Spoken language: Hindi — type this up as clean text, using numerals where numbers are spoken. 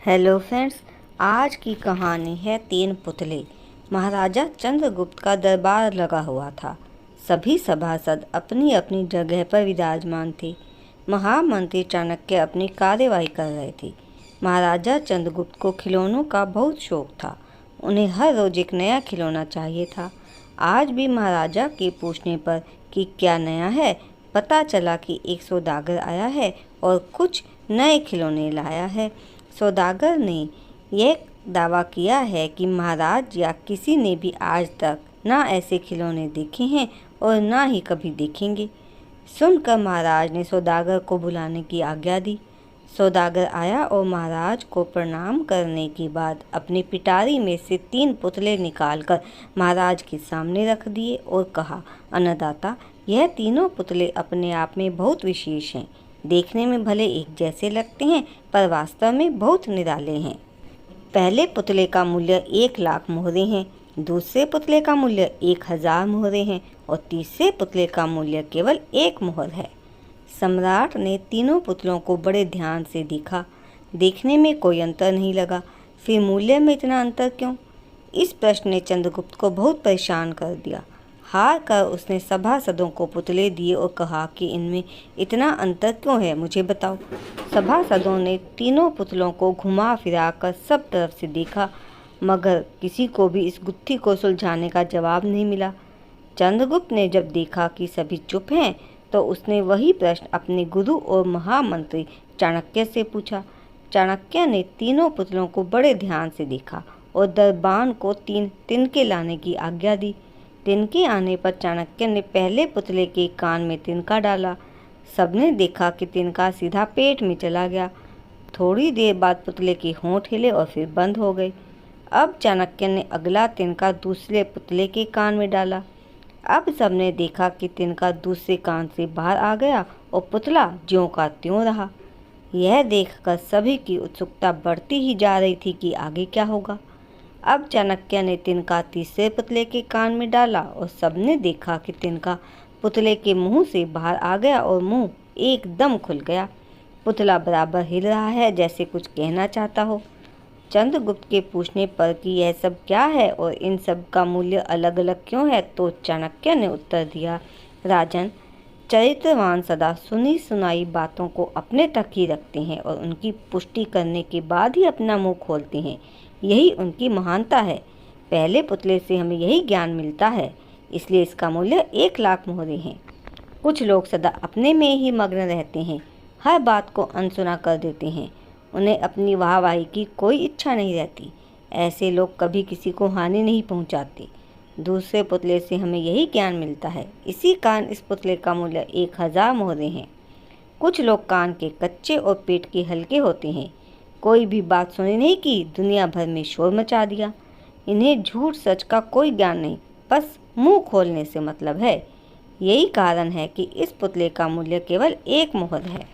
हेलो फ्रेंड्स, आज की कहानी है तीन पुतले। महाराजा चंद्रगुप्त का दरबार लगा हुआ था। सभी सभासद अपनी अपनी जगह पर विराजमान थे। महामंत्री चाणक्य अपनी कार्यवाही कर रहे थे। महाराजा चंद्रगुप्त को खिलौनों का बहुत शौक था। उन्हें हर रोज एक नया खिलौना चाहिए था। आज भी महाराजा के पूछने पर कि क्या नया है, पता चला कि एक सौदागर आया है और कुछ नए खिलौने लाया है। सौदागर ने यह दावा किया है कि महाराज या किसी ने भी आज तक ना ऐसे खिलौने देखे हैं और ना ही कभी देखेंगे। सुनकर महाराज ने सौदागर को बुलाने की आज्ञा दी। सौदागर आया और महाराज को प्रणाम करने के बाद अपनी पिटारी में से तीन पुतले निकालकर महाराज के सामने रख दिए और कहा, अन्नदाता, यह तीनों पुतले अपने आप में बहुत विशेष हैं। देखने में भले एक जैसे लगते हैं पर वास्तव में बहुत निराले हैं। पहले पुतले का मूल्य 1,00,000 मोहरे हैं, दूसरे पुतले का मूल्य 1,000 मोहरे हैं और तीसरे पुतले का मूल्य केवल 1 मोहर है। सम्राट ने तीनों पुतलों को बड़े ध्यान से देखा। देखने में कोई अंतर नहीं लगा, फिर मूल्य में इतना अंतर क्यों? इस प्रश्न ने चंद्रगुप्त को बहुत परेशान कर दिया। हार कर उसने सभासदों को पुतले दिए और कहा कि इनमें इतना अंतर क्यों है, मुझे बताओ। सभासदों ने तीनों पुतलों को घुमा फिरा कर सब तरफ से देखा, मगर किसी को भी इस गुत्थी को सुलझाने का जवाब नहीं मिला। चंद्रगुप्त ने जब देखा कि सभी चुप हैं, तो उसने वही प्रश्न अपने गुरु और महामंत्री चाणक्य से पूछा। चाणक्य ने तीनों पुतलों को बड़े ध्यान से देखा और दरबान को 3 तिनके लाने की आज्ञा दी। तिनके आने पर चाणक्य ने पहले पुतले के कान में तिनका डाला। सबने देखा कि तिनका सीधा पेट में चला गया। थोड़ी देर बाद पुतले के होंठ हिले और फिर बंद हो गए। अब चाणक्य ने अगला तिनका दूसरे पुतले के कान में डाला। अब सबने देखा कि तिनका दूसरे कान से बाहर आ गया और पुतला ज्यों का त्यों रहा। यह देखकर सभी की उत्सुकता बढ़ती ही जा रही थी कि आगे क्या होगा। अब चाणक्य ने तिनका तीसरे पुतले के कान में डाला और सबने देखा कि तिनका पुतले के मुंह से बाहर आ गया और मुंह एकदम खुल गया। पुतला बराबर हिल रहा है, जैसे कुछ कहना चाहता हो। चंद्रगुप्त के पूछने पर कि यह सब क्या है और इन सब का मूल्य अलग अलग क्यों है, तो चाणक्य ने उत्तर दिया, राजन, चरित्रवान सदा सुनी सुनाई बातों को अपने तक ही रखते हैं और उनकी पुष्टि करने के बाद ही अपना मुंह खोलते हैं। यही उनकी महानता है। पहले पुतले से हमें यही ज्ञान मिलता है, इसलिए इसका मूल्य 1,00,000 मोहरे हैं। कुछ लोग सदा अपने में ही मग्न रहते हैं, हर बात को अनसुना कर देते हैं। उन्हें अपनी वाहवाही की कोई इच्छा नहीं रहती। ऐसे लोग कभी किसी को हानि नहीं पहुंचाते। दूसरे पुतले से हमें यही ज्ञान मिलता है। इसी कारण इस पुतले का मूल्य 1,000 मोहरे हैं। कुछ लोग कान के कच्चे और पेट के हल्के होते हैं। कोई भी बात सुनी नहीं कि दुनिया भर में शोर मचा दिया। इन्हें झूठ सच का कोई ज्ञान नहीं, बस मुंह खोलने से मतलब है। यही कारण है कि इस पुतले का मूल्य केवल 1 मोहर है।